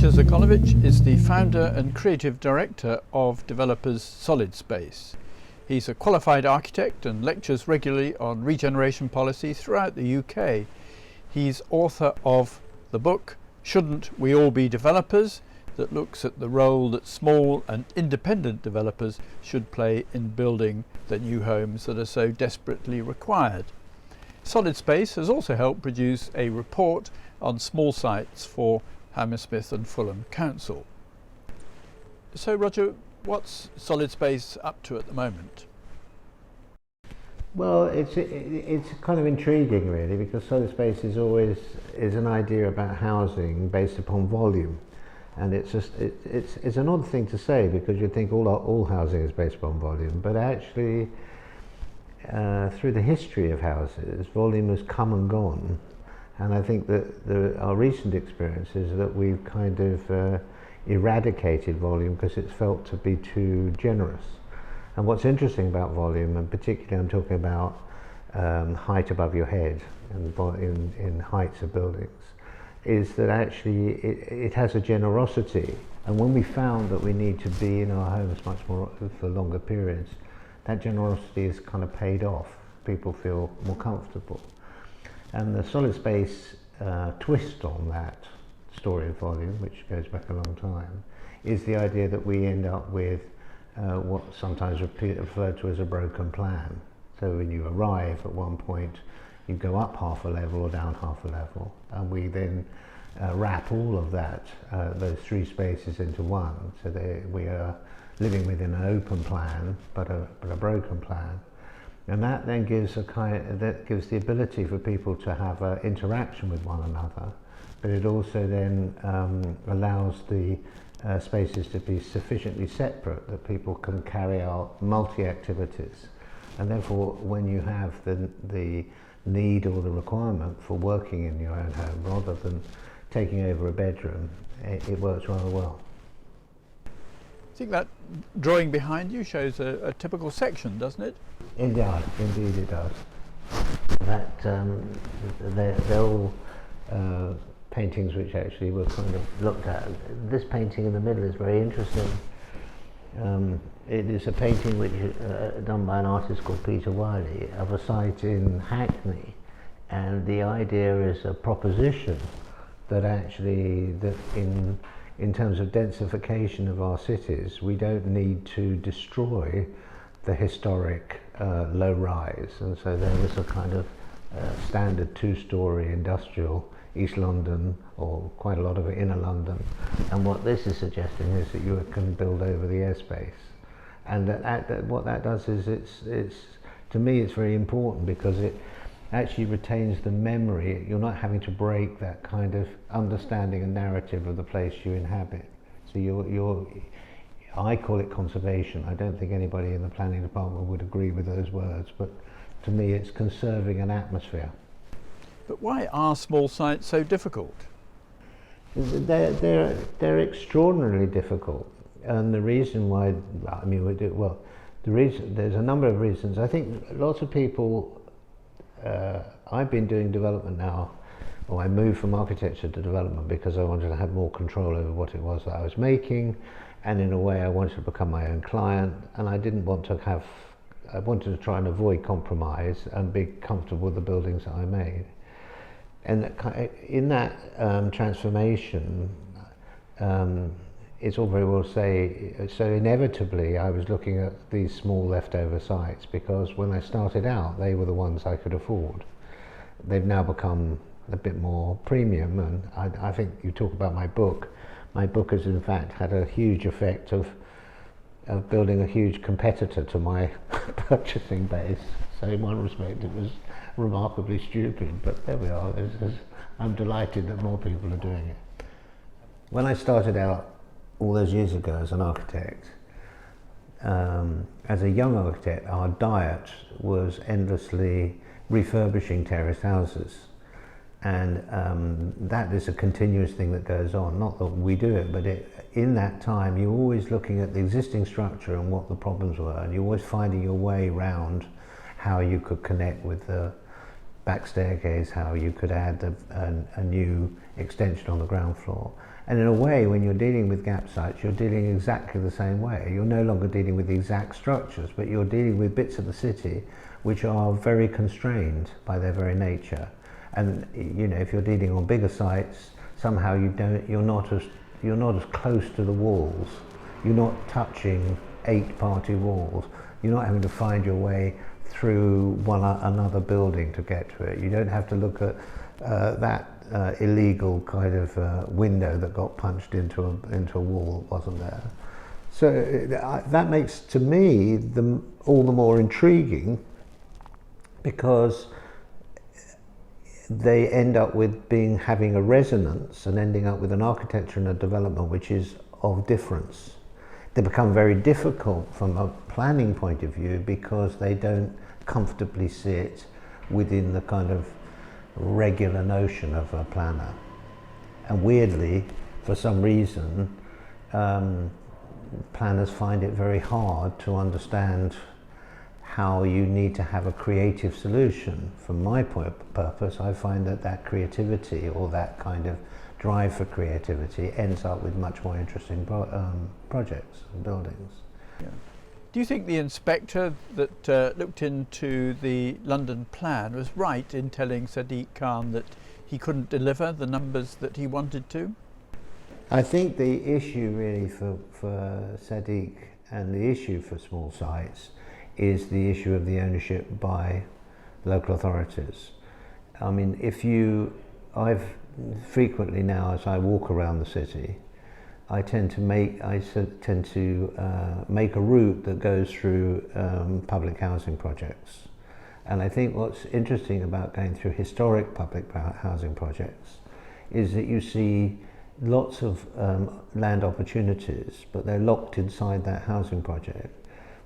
Roger Zogolovitch is the founder and creative director of developers Solidspace. He's a qualified architect and lectures regularly on regeneration policy throughout the UK. He's author of the book Shouldn't We All Be Developers?, that looks at the role that small and independent developers should play in building the new homes that are so desperately required. Solidspace has also helped produce a report on small sites for Hammersmith and Fulham Council. So Roger, what's Solidspace up to at the moment? Well, it's kind of intriguing really, because Solidspace is an idea about housing based upon volume, and it's an odd thing to say because you'd think all housing is based upon volume, but actually through the history of houses, volume has come and gone. And I think that our recent experience is that we've kind of eradicated volume because it's felt to be too generous. And what's interesting about volume, and particularly I'm talking about height above your head and in heights of buildings, is that actually it has a generosity. And when we found that we need to be in our homes much more for longer periods, that generosity is kind of paid off. People feel more comfortable. And the Solidspace twist on that story of volume, which goes back a long time, is the idea that we end up with what's sometimes referred to as a broken plan. So when you arrive at one point, you go up half a level or down half a level, and we then wrap all of that, those three spaces into one. So we are living within an open plan, but a broken plan. And that then gives the ability for people to have interaction with one another, but it also then allows the spaces to be sufficiently separate that people can carry out multi-activities. And therefore, when you have the need or the requirement for working in your own home rather than taking over a bedroom, it works rather well. I think that drawing behind you shows a typical section, doesn't it? Indeed it does. That they're all paintings which actually were kind of looked at. This painting in the middle is very interesting. It is a painting which done by an artist called Peter Wiley of a site in Hackney, and the idea is a proposition that actually in terms of densification of our cities, we don't need to destroy the historic low rise. And so there was a kind of standard two-storey industrial East London, or quite a lot of it inner London. And what this is suggesting is that you can build over the airspace. And what that does is to me it's very important because it actually retains the memory. You're not having to break that kind of understanding and narrative of the place you inhabit. So I call it conservation. I don't think anybody in the planning department would agree with those words, but to me it's conserving an atmosphere. But why are small sites so difficult? They're extraordinarily difficult, and the reason why, there's a number of reasons. I think lots of people, I've been doing development now, or I moved from architecture to development because I wanted to have more control over what it was that I was making, and in a way I wanted to become my own client, and I wanted to try and avoid compromise and be comfortable with the buildings that I made. And in that transformation, it's all very well to say, so inevitably I was looking at these small leftover sites because when I started out they were the ones I could afford. They've now become a bit more premium, and I think you talk about my book. My book has in fact had a huge effect of building a huge competitor to my purchasing base. So in one respect it was remarkably stupid, but there we are. I'm delighted that more people are doing it. When I started out all those years ago as an architect, as a young architect, our diet was endlessly refurbishing terraced houses. And that is a continuous thing that goes on. Not that we do it, but in that time you're always looking at the existing structure and what the problems were, and you're always finding your way around how you could connect with the back staircase, how you could add a new extension on the ground floor. And in a way, when you're dealing with gap sites, you're dealing exactly the same way. You're no longer dealing with the exact structures, but you're dealing with bits of the city which are very constrained by their very nature. And you know, if you're dealing on bigger sites, somehow you're not as close to the walls. You're not touching 8 party walls. You're not having to find your way through another building to get to it. You don't have to look at that illegal kind of window that got punched into a wall that wasn't there. So that makes, to me, all the more intriguing, because they end up with having a resonance and ending up with an architecture and a development which is of difference. They become very difficult from a planning point of view because they don't comfortably sit within the kind of regular notion of a planner. And weirdly, for some reason, planners find it very hard to understand how you need to have a creative solution. From my purpose, I find that creativity, or that kind of drive for creativity, ends up with much more interesting projects and buildings. Yeah. Do you think the inspector that looked into the London plan was right in telling Sadiq Khan that he couldn't deliver the numbers that he wanted to? I think the issue really for Sadiq, and the issue for small sites, is the issue of the ownership by local authorities. I mean, I've frequently now, as I walk around the city, I tend to make a route that goes through public housing projects. And I think what's interesting about going through historic public housing projects is that you see lots of land opportunities, but they're locked inside that housing project.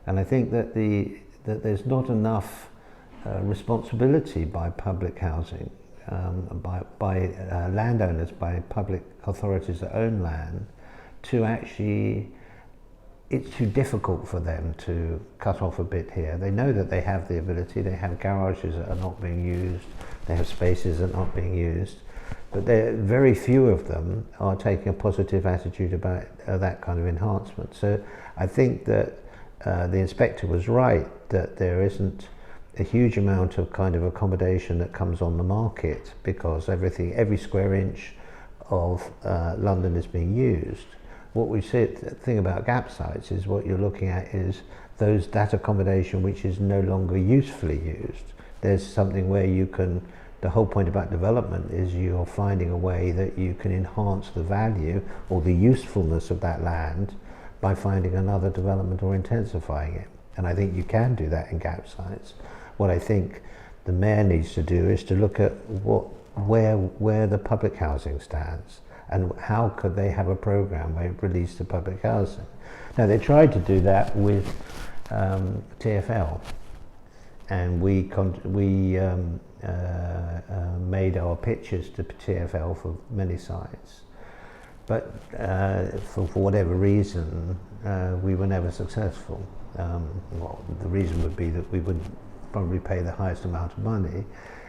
And I think that there's not enough responsibility by public housing, by landowners, by public authorities that own land, to actually, it's too difficult for them to cut off a bit here. They know that they have the ability, they have garages that are not being used, they have spaces that are not being used, but very few of them are taking a positive attitude about that kind of enhancement. So I think that the inspector was right that there isn't a huge amount of kind of accommodation that comes on the market, because every square inch of London is being used. What we see, the thing about gap sites is what you're looking at is that accommodation which is no longer usefully used. There's something where you can, the whole point about development is you're finding a way that you can enhance the value or the usefulness of that land by finding another development or intensifying it. And I think you can do that in gap sites. What I think the mayor needs to do is to look at where the public housing stands, and how could they have a program where it released the public housing. Now, they tried to do that with TfL, and we made our pitches to TfL for many sites, but for whatever reason we were never successful. Well, the reason would be that we wouldn't probably pay the highest amount of money,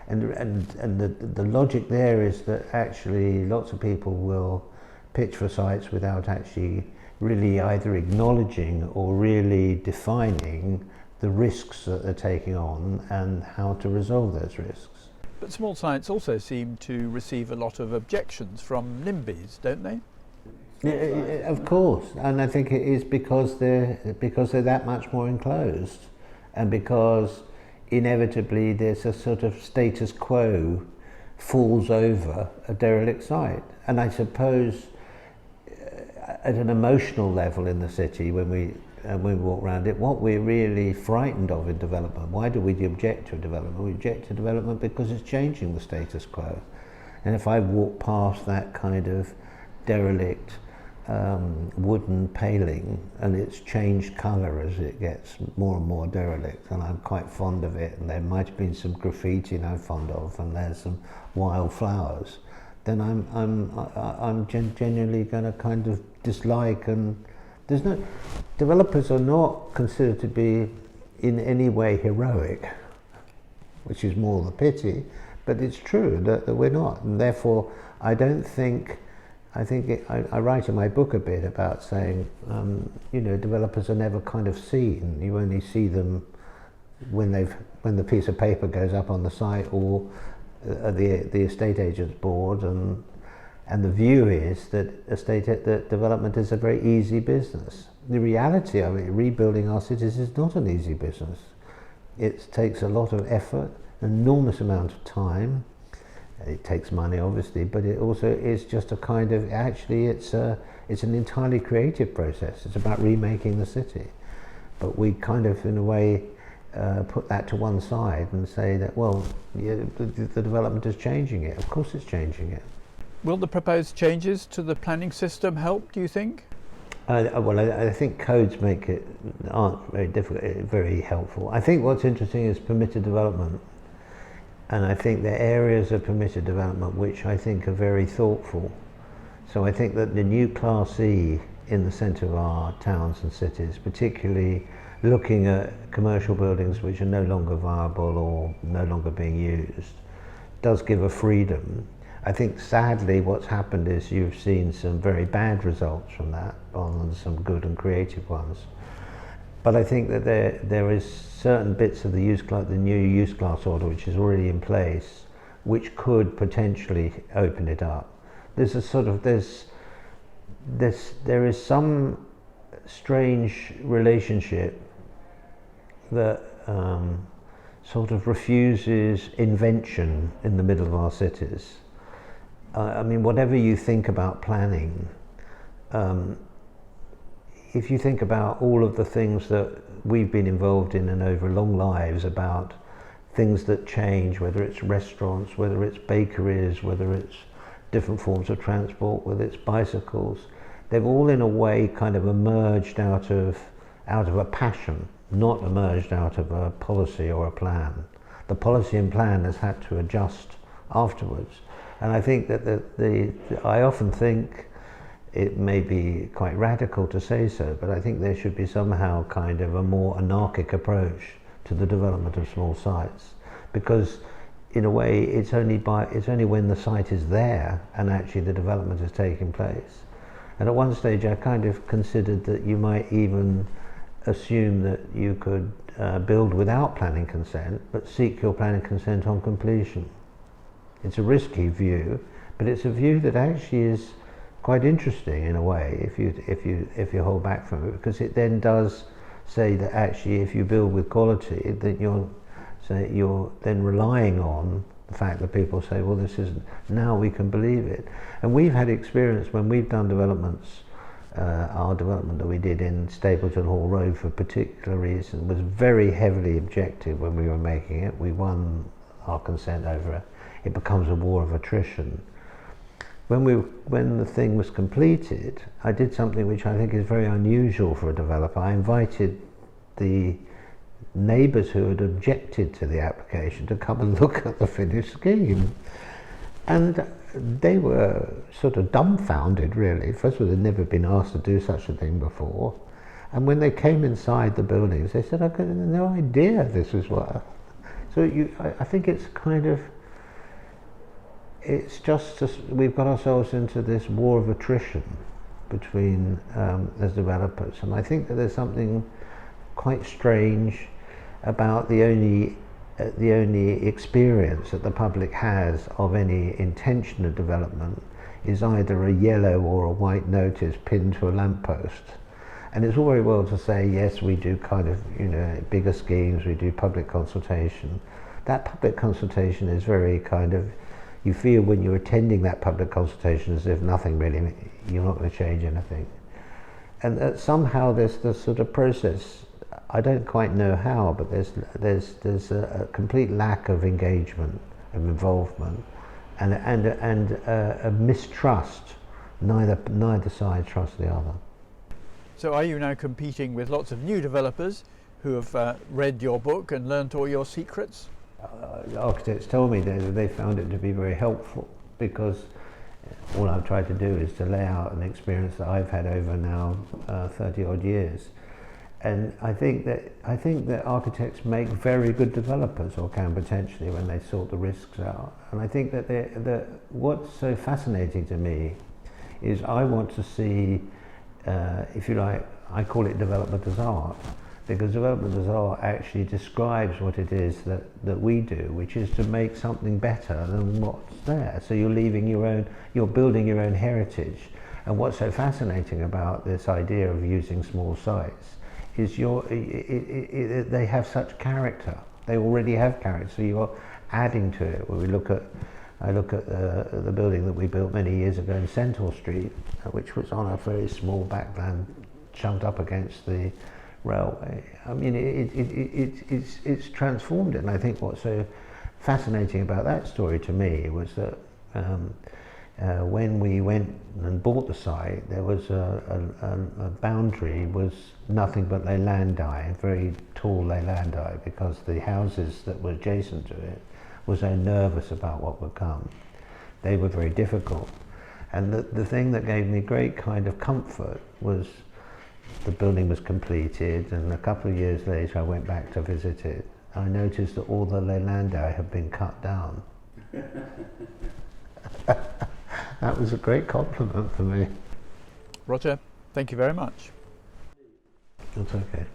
and the logic there is that actually lots of people will pitch for sites without actually really either acknowledging or really defining the risks that they're taking on and how to resolve those risks. But small sites also seem to receive a lot of objections from NIMBYs, don't they? Yeah, of course, and I think it is because they're that much more enclosed, and because inevitably there's a sort of status quo falls over a derelict site. And I suppose at an emotional level in the city, when we walk around it, what we're really frightened of in development, why do we object to a development? We object to development because it's changing the status quo. And if I walk past that kind of derelict wooden paling, and it's changed colour as it gets more and more derelict, and I'm quite fond of it, and there might have been some graffiti I'm fond of, and there's some wild flowers, then I'm genuinely going to kind of dislike. And developers are not considered to be in any way heroic. which is more the pity, but it's true that we're not, and therefore I don't think, I write in my book a bit about saying, developers are never kind of seen. You only see them when the piece of paper goes up on the site or the estate agent's board, and the view is that that development is a very easy business. The reality of it, rebuilding our cities, is not an easy business. It takes a lot of effort, an enormous amount of time. It takes money, obviously, but it also is just a kind of, actually it's an entirely creative process. It's about remaking the city. But we kind of, in a way, put that to one side and say that, well, yeah, the development is changing it. Of course it's changing it. Will the proposed changes to the planning system help, do you think? I think codes aren't very difficult, very helpful. I think what's interesting is permitted development. And I think there are areas of permitted development which I think are very thoughtful. So I think that the new Class E in the centre of our towns and cities, particularly looking at commercial buildings which are no longer viable or no longer being used, does give a freedom. I think sadly what's happened is you've seen some very bad results from that, on some good and creative ones. But I think that there is certain bits of the new use class order which is already in place, which could potentially open it up. There's a sort of there is some strange relationship that sort of refuses invention in the middle of our cities. I mean, whatever you think about planning, if you think about all of the things that we've been involved in and over long lives, about things that change, whether it's restaurants, whether it's bakeries, whether it's different forms of transport, whether it's bicycles, they've all in a way kind of emerged out of a passion, not emerged out of a policy or a plan. The policy and plan has had to adjust afterwards. And I think that I often think, it may be quite radical to say so, but I think there should be somehow kind of a more anarchic approach to the development of small sites, because in a way it's only when the site is there and actually the development is taking place. And at one stage I kind of considered that you might even assume that you could build without planning consent, but seek your planning consent on completion. It's a risky view, but it's a view that actually is quite interesting in a way if you hold back from it, because it then does say that actually if you build with quality, that you're then relying on the fact that people say, well, this is, now we can believe it. And we've had experience when we've done developments. Our development that we did in Stapleton Hall Road, for a particular reason, was very heavily objective when we were making it. We won our consent over it. It becomes a war of attrition. When the thing was completed, I did something which I think is very unusual for a developer. I invited the neighbours who had objected to the application to come and look at the finished scheme. And they were sort of dumbfounded, really. First of all, they'd never been asked to do such a thing before. And when they came inside the buildings, they said, I had no idea this was what. So I think it's kind of, it's just, we've got ourselves into this war of attrition between as developers. And I think that there's something quite strange about the only experience that the public has of any intention of development is either a yellow or a white notice pinned to a lamppost. And it's all very well to say, yes, we do kind of, bigger schemes, we do public consultation. That public consultation is very kind of, you feel when you're attending that public consultation as if nothing really, you're not going to change anything. And somehow there's this sort of process, I don't quite know how, but there's a complete lack of engagement, of involvement, and a mistrust. Neither side trusts the other. So are you now competing with lots of new developers who have read your book and learnt all your secrets? Architects told me that they found it to be very helpful, because all I've tried to do is to lay out an experience that I've had over now 30 odd years. And I think that architects make very good developers, or can potentially, when they sort the risks out. And I think that what's so fascinating to me is I want to see, if you like, I call it development as art, because development as art actually describes what it is that we do, which is to make something better than what's there. So you're building your own heritage. And what's so fascinating about this idea of using small sites is they have such character. They already have character, so you're adding to it. When I look at the building that we built many years ago in Centaur Street, which was on a very small backland, chunked up against the railway. I mean, it's transformed it. And I think what's so fascinating about that story to me was that when we went and bought the site, there was a boundary was nothing but leylandi, very tall leylandi, because the houses that were adjacent to it were so nervous about what would come. They were very difficult. And the thing that gave me great kind of comfort was the building was completed, and a couple of years later I went back to visit it. I noticed that all the leylandi had been cut down. That was a great compliment for me. Roger, thank you very much. That's okay.